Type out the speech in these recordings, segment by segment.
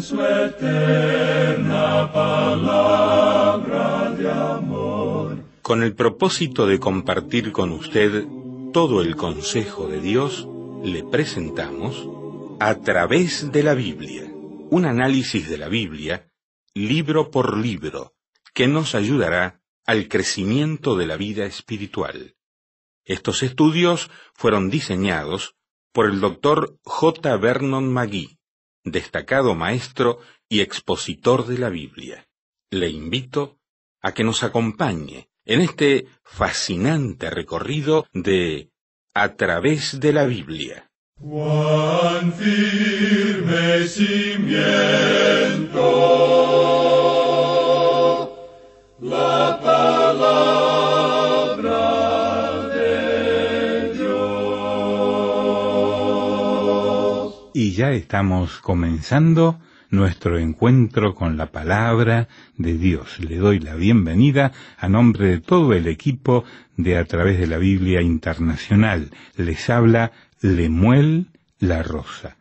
en su eterna palabra de amor. Con el propósito de compartir con usted todo el consejo de Dios, le presentamos A través de la Biblia, un análisis de la Biblia, libro por libro, que nos ayudará al crecimiento de la vida espiritual. Estos estudios fueron diseñados por el Dr. J. Vernon McGee, destacado maestro y expositor de la Biblia. Le invito a que nos acompañe en este fascinante recorrido de A través de la Biblia. Cuán firme cimiento la palabra de Dios. Y ya estamos comenzando nuestro encuentro con la palabra de Dios. Le doy la bienvenida a nombre de todo el equipo de A través de la Biblia Internacional. Les habla Lemuel La Rosa.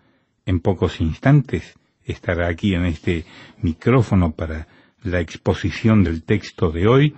En pocos instantes estará aquí en este micrófono para la exposición del texto de hoy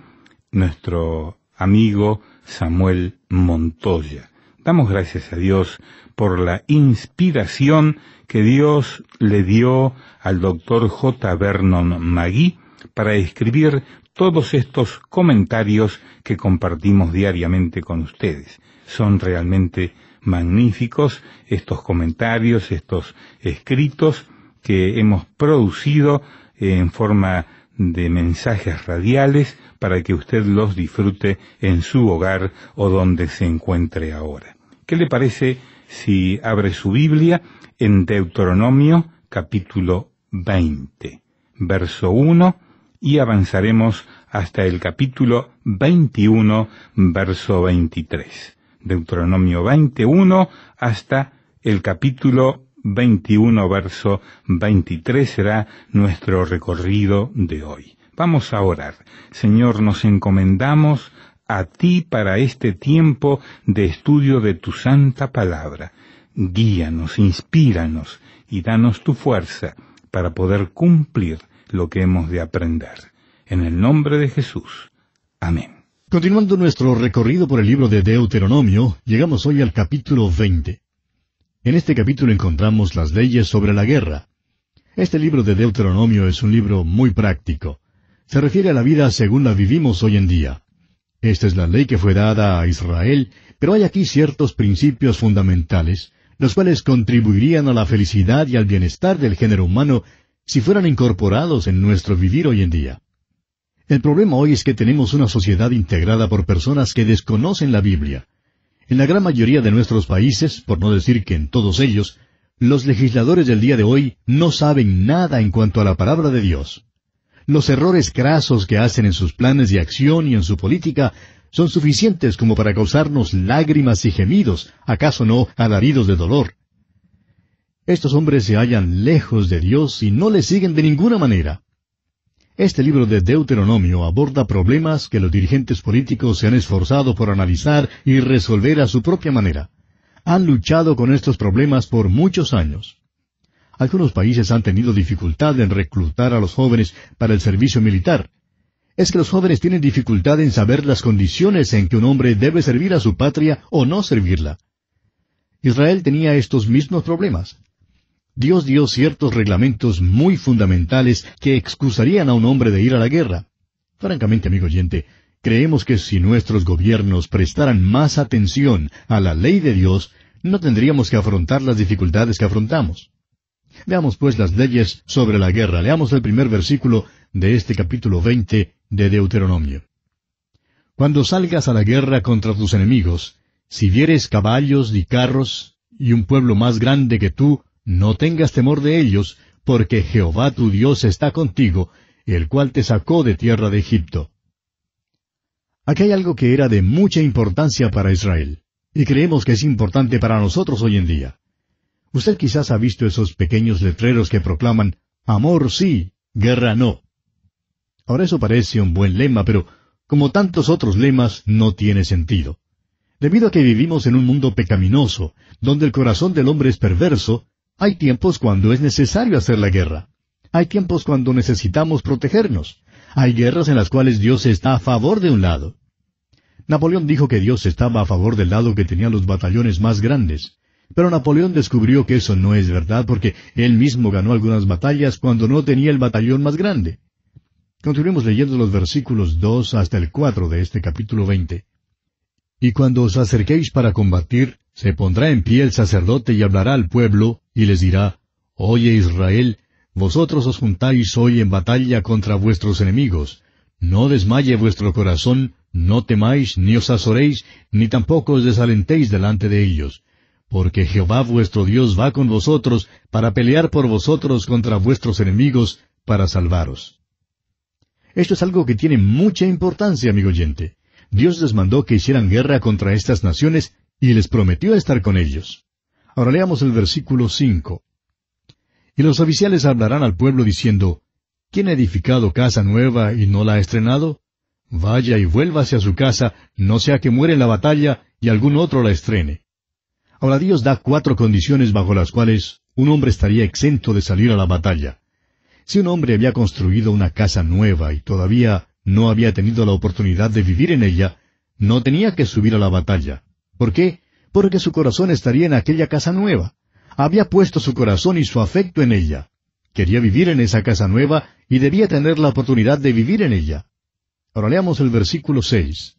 nuestro amigo Samuel Montoya. Damos gracias a Dios por la inspiración que Dios le dio al Dr. J. Vernon McGee para escribir todos estos comentarios que compartimos diariamente con ustedes. Son realmente magníficos estos comentarios, estos escritos que hemos producido en forma de mensajes radiales para que usted los disfrute en su hogar o donde se encuentre ahora. ¿Qué le parece si abre su Biblia en Deuteronomio capítulo 20, verso 1, y avanzaremos hasta el capítulo 21, verso 23. Deuteronomio 21 hasta el capítulo 21, verso 23 será nuestro recorrido de hoy. Vamos a orar. Señor, nos encomendamos a ti para este tiempo de estudio de tu santa palabra. Guíanos, inspíranos y danos tu fuerza para poder cumplir lo que hemos de aprender. En el nombre de Jesús. Amén. Continuando nuestro recorrido por el libro de Deuteronomio, llegamos hoy al capítulo 20. En este capítulo encontramos las leyes sobre la guerra. Este libro de Deuteronomio es un libro muy práctico. Se refiere a la vida según la vivimos hoy en día. Esta es la ley que fue dada a Israel, pero hay aquí ciertos principios fundamentales, los cuales contribuirían a la felicidad y al bienestar del género humano si fueran incorporados en nuestro vivir hoy en día. El problema hoy es que tenemos una sociedad integrada por personas que desconocen la Biblia. En la gran mayoría de nuestros países, por no decir que en todos ellos, los legisladores del día de hoy no saben nada en cuanto a la palabra de Dios. Los errores crasos que hacen en sus planes de acción y en su política son suficientes como para causarnos lágrimas y gemidos, acaso no alaridos de dolor. Estos hombres se hallan lejos de Dios y no le siguen de ninguna manera. Este libro de Deuteronomio aborda problemas que los dirigentes políticos se han esforzado por analizar y resolver a su propia manera. Han luchado con estos problemas por muchos años. Algunos países han tenido dificultad en reclutar a los jóvenes para el servicio militar. Es que los jóvenes tienen dificultad en saber las condiciones en que un hombre debe servir a su patria o no servirla. Israel tenía estos mismos problemas. Dios dio ciertos reglamentos muy fundamentales que excusarían a un hombre de ir a la guerra. Francamente, amigo oyente, creemos que si nuestros gobiernos prestaran más atención a la ley de Dios, no tendríamos que afrontar las dificultades que afrontamos. Veamos pues las leyes sobre la guerra. Leamos el primer versículo de este capítulo 20 de Deuteronomio. Cuando salgas a la guerra contra tus enemigos, si vieres caballos y carros y un pueblo más grande que tú, no tengas temor de ellos, porque Jehová tu Dios está contigo, el cual te sacó de tierra de Egipto. Aquí hay algo que era de mucha importancia para Israel, y creemos que es importante para nosotros hoy en día. Usted quizás ha visto esos pequeños letreros que proclaman, amor sí, guerra no. Ahora eso parece un buen lema, pero como tantos otros lemas, no tiene sentido. Debido a que vivimos en un mundo pecaminoso, donde el corazón del hombre es perverso, hay tiempos cuando es necesario hacer la guerra. Hay tiempos cuando necesitamos protegernos. Hay guerras en las cuales Dios está a favor de un lado. Napoleón dijo que Dios estaba a favor del lado que tenía los batallones más grandes. Pero Napoleón descubrió que eso no es verdad porque él mismo ganó algunas batallas cuando no tenía el batallón más grande. Continuemos leyendo los versículos 2 hasta el 4 de este capítulo 20. Y cuando os acerquéis para combatir, se pondrá en pie el sacerdote y hablará al pueblo, y les dirá, Oye Israel, vosotros os juntáis hoy en batalla contra vuestros enemigos. No desmaye vuestro corazón, no temáis, ni os azoréis, ni tampoco os desalentéis delante de ellos. Porque Jehová vuestro Dios va con vosotros para pelear por vosotros contra vuestros enemigos, para salvaros. Esto es algo que tiene mucha importancia, amigo oyente. Dios les mandó que hicieran guerra contra estas naciones y les prometió estar con ellos. Ahora leamos el versículo 5. Y los oficiales hablarán al pueblo diciendo, ¿quién ha edificado casa nueva y no la ha estrenado? Vaya y vuélvase a su casa, no sea que muera en la batalla y algún otro la estrene. Ahora Dios da 4 condiciones bajo las cuales un hombre estaría exento de salir a la batalla. Si un hombre había construido una casa nueva y todavía no había tenido la oportunidad de vivir en ella, no tenía que subir a la batalla. ¿Por qué? Porque su corazón estaría en aquella casa nueva. Había puesto su corazón y su afecto en ella. Quería vivir en esa casa nueva y debía tener la oportunidad de vivir en ella. Ahora leamos el versículo 6.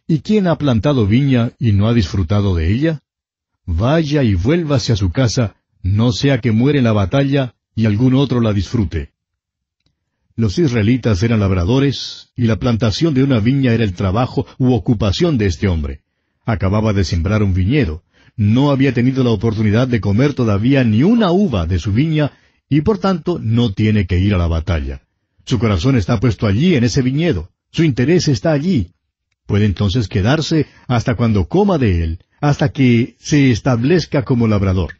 ¿Y quién ha plantado viña y no ha disfrutado de ella? Vaya y vuélvase a su casa, no sea que muere en la batalla y algún otro la disfrute. Los israelitas eran labradores, y la plantación de una viña era el trabajo u ocupación de este hombre. Acababa de sembrar un viñedo. No había tenido la oportunidad de comer todavía ni una uva de su viña, y por tanto no tiene que ir a la batalla. Su corazón está puesto allí en ese viñedo. Su interés está allí. Puede entonces quedarse hasta cuando coma de él, hasta que se establezca como labrador.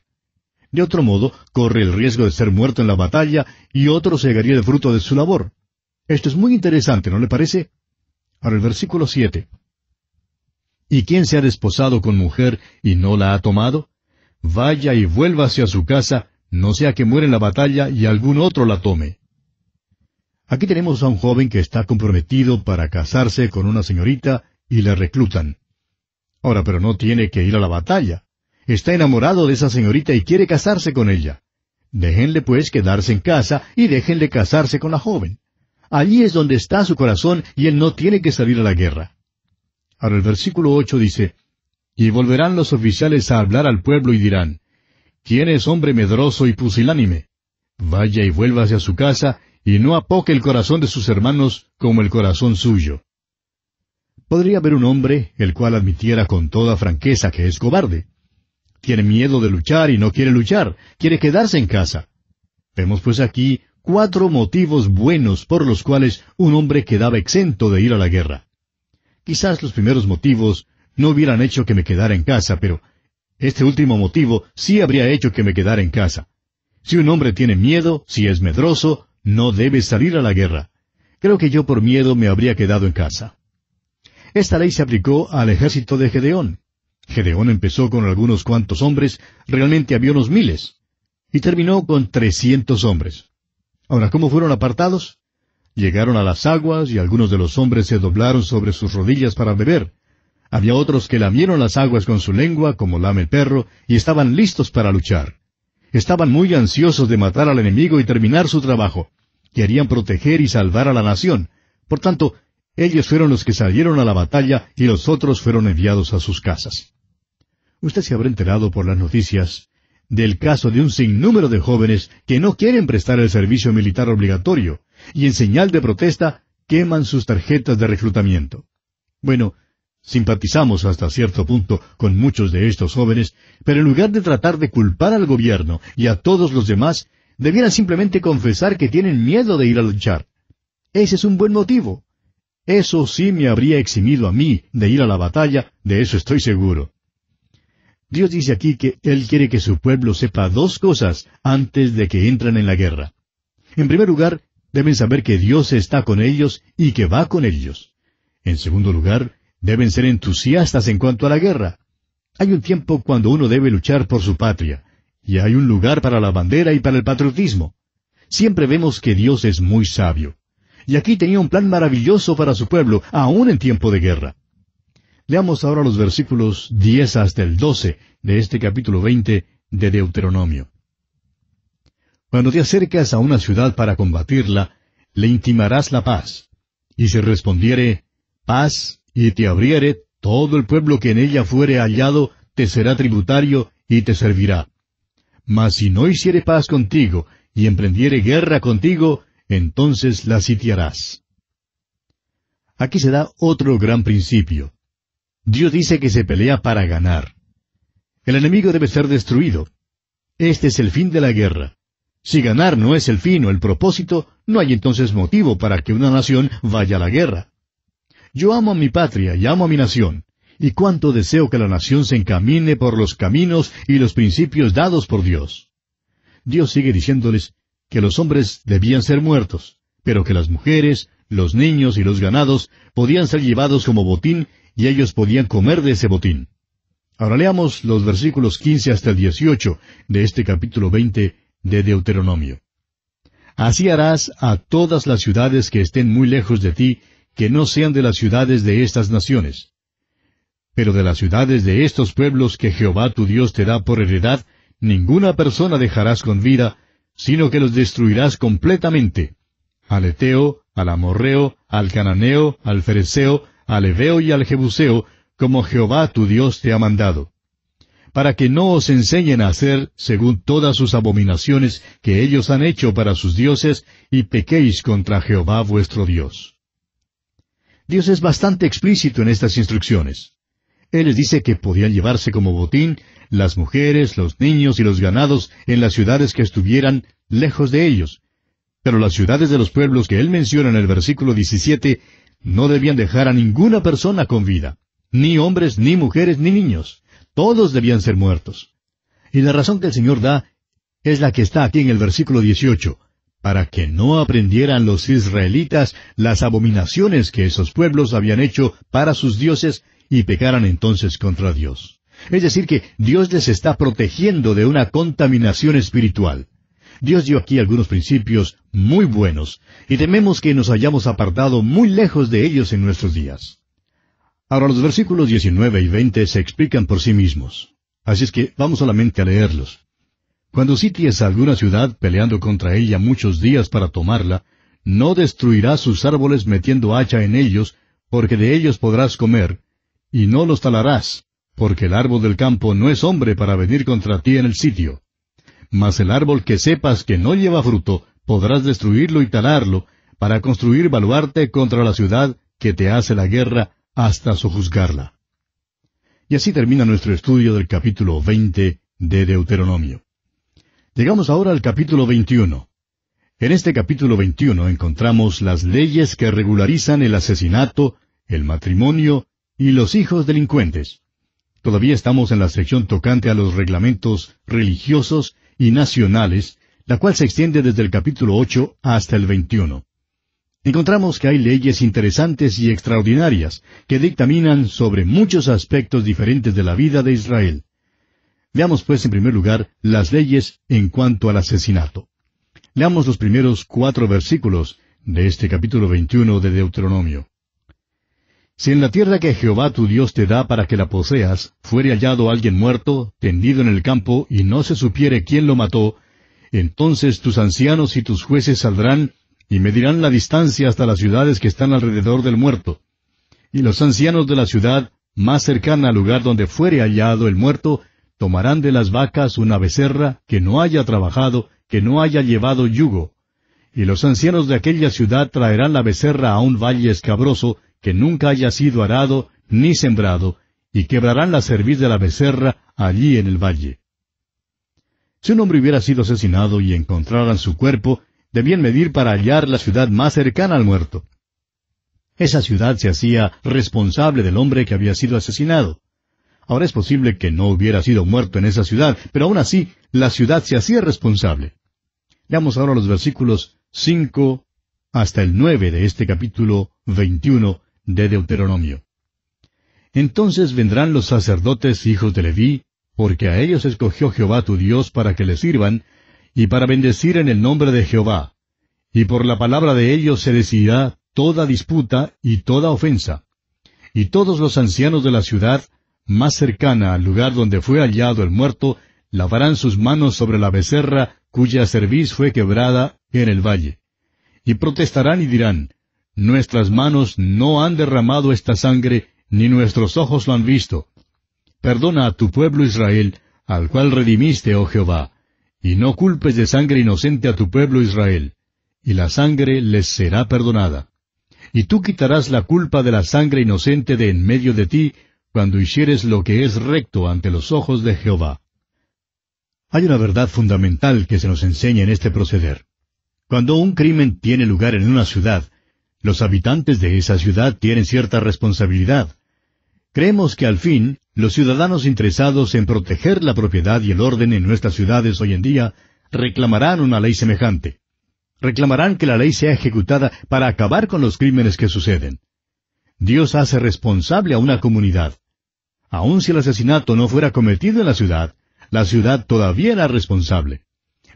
De otro modo, corre el riesgo de ser muerto en la batalla y otro segaría el fruto de su labor. Esto es muy interesante, ¿no le parece? Ahora el versículo 7. ¿Y quién se ha desposado con mujer y no la ha tomado? Vaya y vuélvase a su casa, no sea que muera en la batalla y algún otro la tome. Aquí tenemos a un joven que está comprometido para casarse con una señorita y le reclutan. Ahora, pero no tiene que ir a la batalla. Está enamorado de esa señorita y quiere casarse con ella. Déjenle pues quedarse en casa y déjenle casarse con la joven. Allí es donde está su corazón y él no tiene que salir a la guerra. Ahora el versículo 8 dice, Y volverán los oficiales a hablar al pueblo y dirán, ¿quién es hombre medroso y pusilánime? Vaya y vuélvase a su casa y no apoque el corazón de sus hermanos como el corazón suyo. Podría haber un hombre el cual admitiera con toda franqueza que es cobarde. Tiene miedo de luchar y no quiere luchar, quiere quedarse en casa. Vemos pues aquí 4 motivos buenos por los cuales un hombre quedaba exento de ir a la guerra. Quizás los primeros motivos no hubieran hecho que me quedara en casa, pero este último motivo sí habría hecho que me quedara en casa. Si un hombre tiene miedo, si es medroso, no debe salir a la guerra. Creo que yo por miedo me habría quedado en casa. Esta ley se aplicó al ejército de Gedeón. Gedeón empezó con algunos cuantos hombres, realmente había unos 1000, y terminó con 300 hombres. Ahora, ¿cómo fueron apartados? Llegaron a las aguas y algunos de los hombres se doblaron sobre sus rodillas para beber. Había otros que lamieron las aguas con su lengua, como lame el perro, y estaban listos para luchar. Estaban muy ansiosos de matar al enemigo y terminar su trabajo. Querían proteger y salvar a la nación. Por tanto, ellos fueron los que salieron a la batalla y los otros fueron enviados a sus casas. Usted se habrá enterado por las noticias del caso de un sinnúmero de jóvenes que no quieren prestar el servicio militar obligatorio y en señal de protesta queman sus tarjetas de reclutamiento. Bueno, simpatizamos hasta cierto punto con muchos de estos jóvenes, pero en lugar de tratar de culpar al gobierno y a todos los demás, debieran simplemente confesar que tienen miedo de ir a luchar. Ese es un buen motivo. Eso sí me habría eximido a mí de ir a la batalla, de eso estoy seguro. Dios dice aquí que Él quiere que su pueblo sepa 2 cosas antes de que entren en la guerra. En primer lugar, deben saber que Dios está con ellos y que va con ellos. En segundo lugar, deben ser entusiastas en cuanto a la guerra. Hay un tiempo cuando uno debe luchar por su patria, y hay un lugar para la bandera y para el patriotismo. Siempre vemos que Dios es muy sabio. Y aquí tenía un plan maravilloso para su pueblo, aún en tiempo de guerra. Leamos ahora los versículos 10 hasta el 12 de este capítulo 20 de Deuteronomio. Cuando te acercas a una ciudad para combatirla, le intimarás la paz. Y si respondiere, paz, y te abriere, todo el pueblo que en ella fuere hallado, te será tributario y te servirá. Mas si no hiciere paz contigo, y emprendiere guerra contigo, entonces la sitiarás. Aquí se da otro gran principio. Dios dice que se pelea para ganar. El enemigo debe ser destruido. Este es el fin de la guerra. Si ganar no es el fin o el propósito, no hay entonces motivo para que una nación vaya a la guerra. Yo amo a mi patria y amo a mi nación, y cuánto deseo que la nación se encamine por los caminos y los principios dados por Dios. Dios sigue diciéndoles que los hombres debían ser muertos, pero que las mujeres, los niños y los ganados podían ser llevados como botín y ellos podían comer de ese botín. Ahora leamos los versículos 15 hasta el 18 de este capítulo 20 de Deuteronomio. Así harás a todas las ciudades que estén muy lejos de ti, que no sean de las ciudades de estas naciones. Pero de las ciudades de estos pueblos que Jehová tu Dios te da por heredad, ninguna persona dejarás con vida, sino que los destruirás completamente. Al Eteo, al Amorreo, al Cananeo, al Fereceo, al Heveo y al Jebuseo, como Jehová tu Dios te ha mandado, para que no os enseñen a hacer según todas sus abominaciones que ellos han hecho para sus dioses, y pequéis contra Jehová vuestro Dios. Dios es bastante explícito en estas instrucciones. Él les dice que podían llevarse como botín las mujeres, los niños y los ganados en las ciudades que estuvieran lejos de ellos. Pero las ciudades de los pueblos que él menciona en el versículo 17 no debían dejar a ninguna persona con vida, ni hombres, ni mujeres, ni niños. Todos debían ser muertos. Y la razón que el Señor da es la que está aquí en el versículo 18, para que no aprendieran los israelitas las abominaciones que esos pueblos habían hecho para sus dioses y pecaran entonces contra Dios. Es decir, que Dios les está protegiendo de una contaminación espiritual. Dios dio aquí algunos principios muy buenos, y tememos que nos hayamos apartado muy lejos de ellos en nuestros días. Ahora los versículos 19 y 20 se explican por sí mismos. Así es que vamos solamente a leerlos. Cuando sities a alguna ciudad peleando contra ella muchos días para tomarla, no destruirás sus árboles metiendo hacha en ellos, porque de ellos podrás comer, y no los talarás, porque el árbol del campo no es hombre para venir contra ti en el sitio. Mas el árbol que sepas que no lleva fruto, podrás destruirlo y talarlo, para construir baluarte contra la ciudad que te hace la guerra, hasta sojuzgarla. Y así termina nuestro estudio del capítulo 20 de Deuteronomio. Llegamos ahora al capítulo 21. En este capítulo 21 encontramos las leyes que regularizan el asesinato, el matrimonio y los hijos delincuentes. Todavía estamos en la sección tocante a los reglamentos religiosos y nacionales, la cual se extiende desde el capítulo 8 hasta el 21. Encontramos que hay leyes interesantes y extraordinarias que dictaminan sobre muchos aspectos diferentes de la vida de Israel. Veamos pues en primer lugar las leyes en cuanto al asesinato. Leamos los primeros 4 versículos de este capítulo 21 de Deuteronomio. Si en la tierra que Jehová tu Dios te da para que la poseas, fuere hallado alguien muerto, tendido en el campo, y no se supiere quién lo mató, entonces tus ancianos y tus jueces saldrán y medirán la distancia hasta las ciudades que están alrededor del muerto. Y los ancianos de la ciudad, más cercana al lugar donde fuere hallado el muerto, tomarán de las vacas una becerra que no haya trabajado, que no haya llevado yugo. Y los ancianos de aquella ciudad traerán la becerra a un valle escabroso, que nunca haya sido arado ni sembrado, y quebrarán la cerviz de la becerra allí en el valle. Si un hombre hubiera sido asesinado y encontraran su cuerpo, debían medir para hallar la ciudad más cercana al muerto. Esa ciudad se hacía responsable del hombre que había sido asesinado. Ahora es posible que no hubiera sido muerto en esa ciudad, pero aún así la ciudad se hacía responsable. Leamos ahora los versículos 5 hasta el 9 de este capítulo 21 de Deuteronomio. Entonces vendrán los sacerdotes hijos de Leví, porque a ellos escogió Jehová tu Dios para que le sirvan, y para bendecir en el nombre de Jehová, y por la palabra de ellos se decidirá toda disputa y toda ofensa. Y todos los ancianos de la ciudad, más cercana al lugar donde fue hallado el muerto, lavarán sus manos sobre la becerra cuya cerviz fue quebrada en el valle. Y protestarán y dirán, nuestras manos no han derramado esta sangre, ni nuestros ojos lo han visto. Perdona a tu pueblo Israel, al cual redimiste, oh Jehová, y no culpes de sangre inocente a tu pueblo Israel, y la sangre les será perdonada. Y tú quitarás la culpa de la sangre inocente de en medio de ti, cuando hicieres lo que es recto ante los ojos de Jehová. Hay una verdad fundamental que se nos enseña en este proceder. Cuando un crimen tiene lugar en una ciudad, los habitantes de esa ciudad tienen cierta responsabilidad. Creemos que al fin, los ciudadanos interesados en proteger la propiedad y el orden en nuestras ciudades hoy en día reclamarán una ley semejante. Reclamarán que la ley sea ejecutada para acabar con los crímenes que suceden. Dios hace responsable a una comunidad. Aun si el asesinato no fuera cometido en la ciudad todavía era responsable.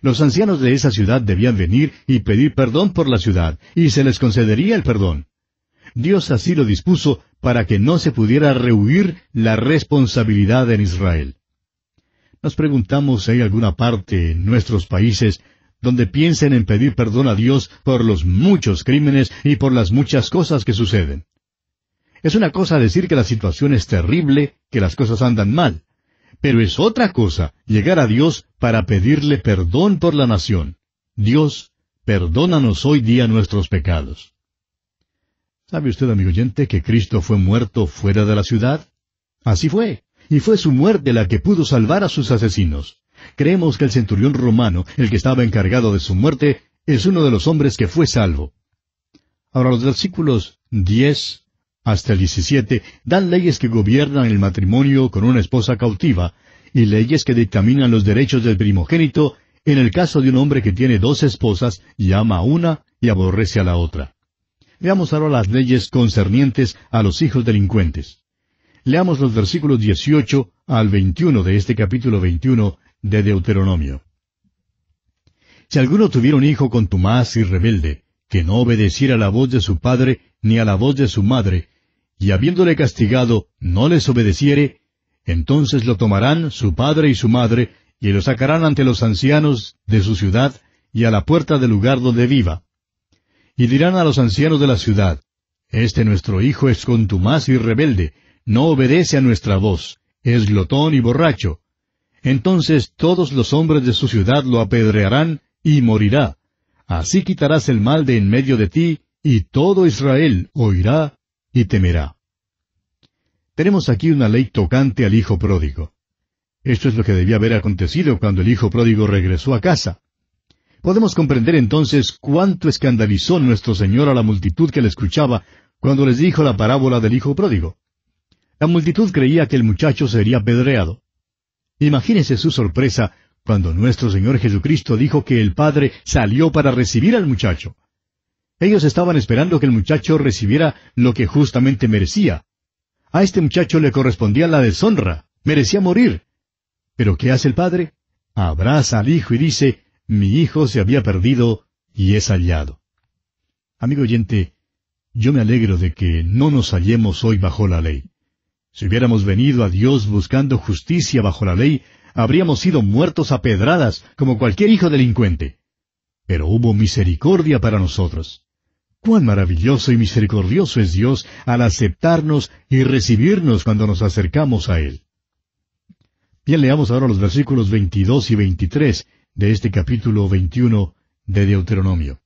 Los ancianos de esa ciudad debían venir y pedir perdón por la ciudad, y se les concedería el perdón. Dios así lo dispuso para que no se pudiera rehuir la responsabilidad en Israel. Nos preguntamos si hay alguna parte en nuestros países donde piensen en pedir perdón a Dios por los muchos crímenes y por las muchas cosas que suceden. Es una cosa decir que la situación es terrible, que las cosas andan mal, pero es otra cosa llegar a Dios para pedirle perdón por la nación. Dios, perdónanos hoy día nuestros pecados. ¿Sabe usted, amigo oyente, que Cristo fue muerto fuera de la ciudad? Así fue, y fue su muerte la que pudo salvar a sus asesinos. Creemos que el centurión romano, el que estaba encargado de su muerte, es uno de los hombres que fue salvo. Ahora los versículos 10 hasta el 17 dan leyes que gobiernan el matrimonio con una esposa cautiva, y leyes que dictaminan los derechos del primogénito en el caso de un hombre que tiene 2 esposas y ama a una y aborrece a la otra. Veamos ahora las leyes concernientes a los hijos delincuentes. Leamos los versículos 18 al 21 de este capítulo 21 de Deuteronomio. Si alguno tuviera un hijo contumaz y rebelde, que no obedeciera a la voz de su padre ni a la voz de su madre, y habiéndole castigado no les obedeciere, entonces lo tomarán su padre y su madre, y lo sacarán ante los ancianos de su ciudad y a la puerta del lugar donde viva. Y dirán a los ancianos de la ciudad, este nuestro hijo es contumaz y rebelde, no obedece a nuestra voz, es glotón y borracho. Entonces todos los hombres de su ciudad lo apedrearán y morirá. Así quitarás el mal de en medio de ti, y todo Israel oirá y temerá. Tenemos aquí una ley tocante al hijo pródigo. Esto es lo que debía haber acontecido cuando el hijo pródigo regresó a casa. Podemos comprender entonces cuánto escandalizó nuestro Señor a la multitud que le escuchaba cuando les dijo la parábola del hijo pródigo. La multitud creía que el muchacho sería apedreado. Imagínese su sorpresa cuando nuestro Señor Jesucristo dijo que el Padre salió para recibir al muchacho. Ellos estaban esperando que el muchacho recibiera lo que justamente merecía. A este muchacho le correspondía la deshonra, merecía morir. ¿Pero qué hace el Padre? Abraza al hijo y dice, mi hijo se había perdido y es hallado. Amigo oyente, yo me alegro de que no nos hallemos hoy bajo la ley. Si hubiéramos venido a Dios buscando justicia bajo la ley, habríamos sido muertos a pedradas como cualquier hijo delincuente. Pero hubo misericordia para nosotros. Cuán maravilloso y misericordioso es Dios al aceptarnos y recibirnos cuando nos acercamos a Él. Bien, leamos ahora los versículos 22 y 23 de este capítulo 21 de Deuteronomio.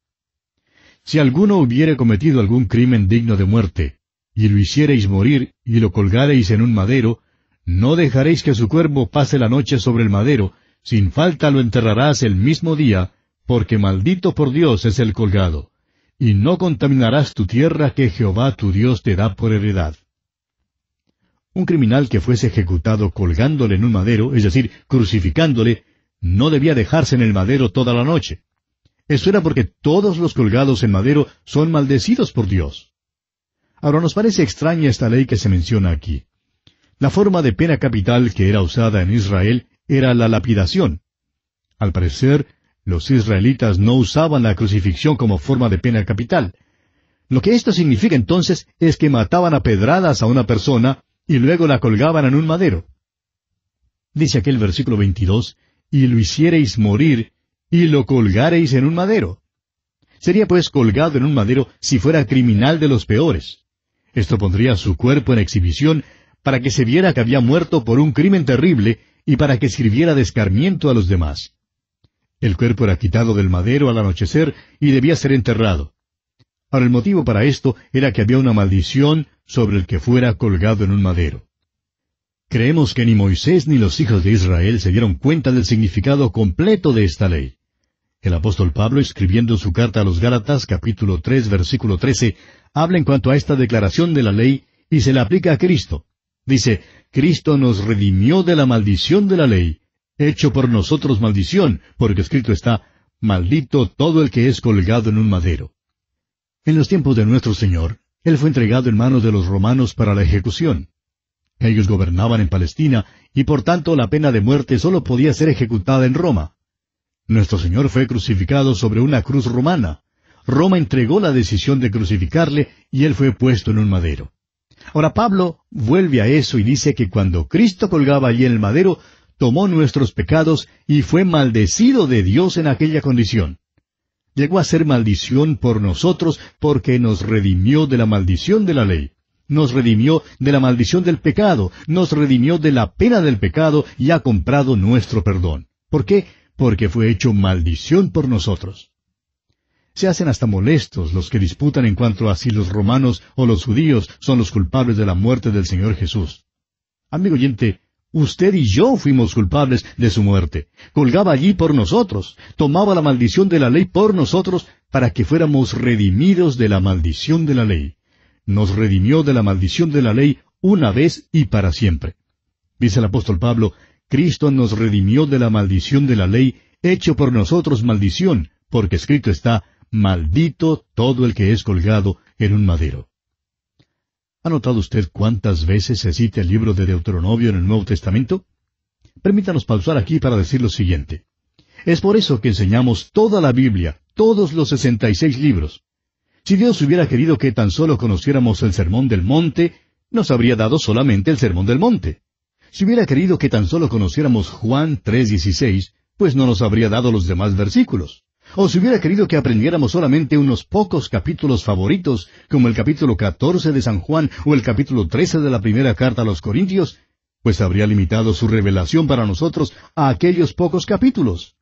Si alguno hubiere cometido algún crimen digno de muerte, y lo hiciereis morir, y lo colgareis en un madero, no dejaréis que su cuerpo pase la noche sobre el madero, sin falta lo enterrarás el mismo día, porque maldito por Dios es el colgado, y no contaminarás tu tierra que Jehová tu Dios te da por heredad. Un criminal que fuese ejecutado colgándole en un madero, es decir, crucificándole, no debía dejarse en el madero toda la noche. Eso era porque todos los colgados en madero son maldecidos por Dios. Ahora nos parece extraña esta ley que se menciona aquí. La forma de pena capital que era usada en Israel era la lapidación. Al parecer, Los israelitas no usaban la crucifixión como forma de pena capital. Lo que esto significa entonces es que mataban a pedradas a una persona y luego la colgaban en un madero. Dice aquel versículo 22, y lo hiciereis morir, y lo colgareis en un madero. Sería pues colgado en un madero si fuera criminal de los peores. Esto pondría su cuerpo en exhibición para que se viera que había muerto por un crimen terrible y para que sirviera de escarmiento a los demás. El cuerpo era quitado del madero al anochecer y debía ser enterrado. Ahora el motivo para esto era que había una maldición sobre el que fuera colgado en un madero. Creemos que ni Moisés ni los hijos de Israel se dieron cuenta del significado completo de esta ley. El apóstol Pablo, escribiendo su carta a los Gálatas, capítulo 3, versículo 13, habla en cuanto a esta declaración de la ley y se la aplica a Cristo. Dice, Cristo nos redimió de la maldición de la ley, hecho por nosotros maldición, porque escrito está, maldito todo el que es colgado en un madero. En los tiempos de nuestro Señor, Él fue entregado en manos de los romanos para la ejecución. Ellos gobernaban en Palestina, y por tanto la pena de muerte sólo podía ser ejecutada en Roma. Nuestro Señor fue crucificado sobre una cruz romana. Roma entregó la decisión de crucificarle, y Él fue puesto en un madero. Ahora Pablo vuelve a eso y dice que cuando Cristo colgaba allí en el madero, tomó nuestros pecados y fue maldecido de Dios en aquella condición. Llegó a ser maldición por nosotros porque nos redimió de la maldición de la ley. Nos redimió de la maldición del pecado, nos redimió de la pena del pecado y ha comprado nuestro perdón. ¿Por qué? Porque fue hecho maldición por nosotros. Se hacen hasta molestos los que disputan en cuanto a si los romanos o los judíos son los culpables de la muerte del Señor Jesús. Amigo oyente, usted y yo fuimos culpables de su muerte. Colgaba allí por nosotros, tomaba la maldición de la ley por nosotros para que fuéramos redimidos de la maldición de la ley. Nos redimió de la maldición de la ley una vez y para siempre. Dice el apóstol Pablo, Cristo nos redimió de la maldición de la ley, hecho por nosotros maldición, porque escrito está, maldito todo el que es colgado en un madero. ¿Ha notado usted cuántas veces se cita el libro de Deuteronomio en el Nuevo Testamento? Permítanos pausar aquí para decir lo siguiente. Es por eso que enseñamos toda la Biblia, todos los 66 libros. Si Dios hubiera querido que tan solo conociéramos el Sermón del Monte, nos habría dado solamente el Sermón del Monte. Si hubiera querido que tan solo conociéramos Juan 3:16, pues no nos habría dado los demás versículos. O si hubiera querido que aprendiéramos solamente unos pocos capítulos favoritos, como el capítulo 14 de San Juan o el capítulo 13 de la primera carta a los Corintios, pues habría limitado su revelación para nosotros a aquellos pocos capítulos.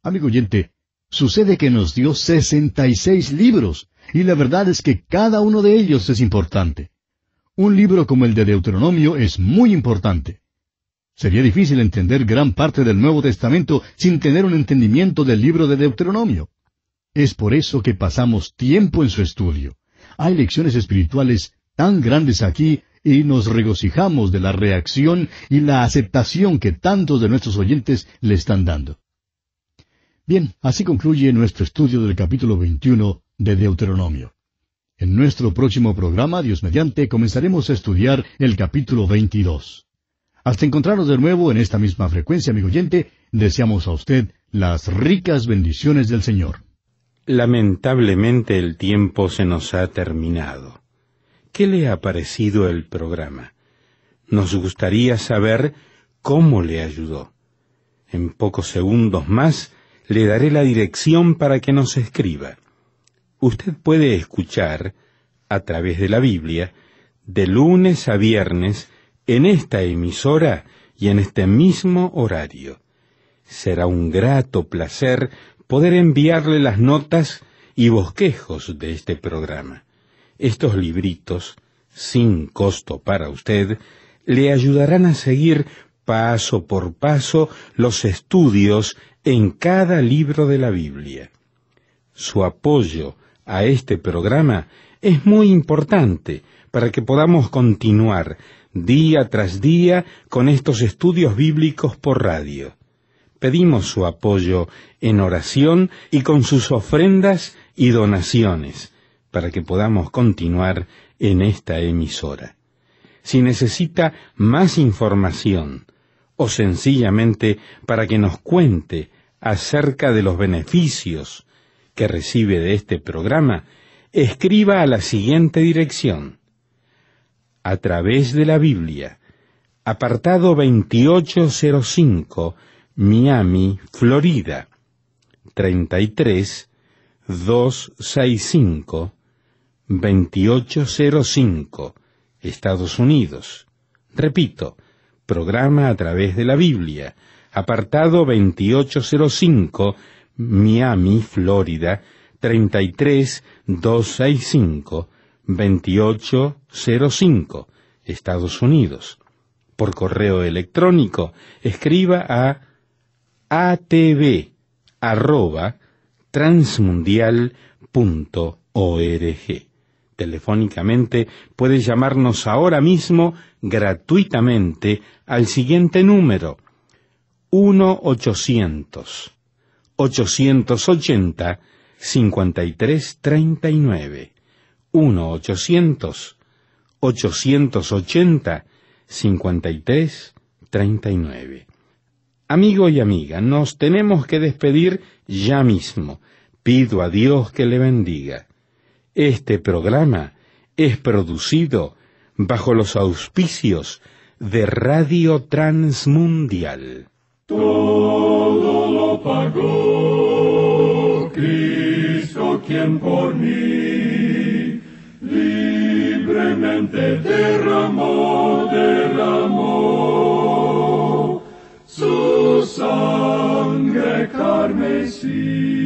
Amigo oyente, sucede que nos dio 66 libros, y la verdad es que cada uno de ellos es importante. Un libro como el de Deuteronomio es muy importante. Sería difícil entender gran parte del Nuevo Testamento sin tener un entendimiento del libro de Deuteronomio. Es por eso que pasamos tiempo en su estudio. Hay lecciones espirituales tan grandes aquí y nos regocijamos de la reacción y la aceptación que tantos de nuestros oyentes le están dando. Bien, así concluye nuestro estudio del capítulo 21 de Deuteronomio. En nuestro próximo programa, Dios mediante, comenzaremos a estudiar el capítulo 22. Hasta encontrarnos de nuevo en esta misma frecuencia, amigo oyente, deseamos a usted las ricas bendiciones del Señor. Lamentablemente el tiempo se nos ha terminado. ¿Qué le ha parecido el programa? Nos gustaría saber cómo le ayudó. En pocos segundos más le daré la dirección para que nos escriba. Usted puede escuchar, a través de la Biblia, de lunes a viernes, en esta emisora y en este mismo horario. Será un grato placer poder enviarle las notas y bosquejos de este programa. Estos libritos, sin costo para usted, le ayudarán a seguir paso por paso los estudios en cada libro de la Biblia. Su apoyo a este programa es muy importante para que podamos continuar día tras día con estos estudios bíblicos por radio. Pedimos su apoyo en oración y con sus ofrendas y donaciones para que podamos continuar en esta emisora. Si necesita más información o sencillamente para que nos cuente acerca de los beneficios que recibe de este programa, escriba a la siguiente dirección: A través de la Biblia, apartado 2805, Miami, Florida, 33265, 2805, Estados Unidos. Repito, programa A través de la Biblia, apartado 2805, Miami, Florida, 33265, 2805, Estados Unidos. Por correo electrónico, escriba a atv@transmundial.org. Telefónicamente puede llamarnos ahora mismo gratuitamente al siguiente número: 1-800-880-5339. 1-800-880-5339. Amigo y amiga, nos tenemos que despedir ya mismo. Pido a Dios que le bendiga. Este programa es producido bajo los auspicios de Radio Transmundial. Todo lo pagó Cristo, quien por mí libremente derramó su sangre carmesí.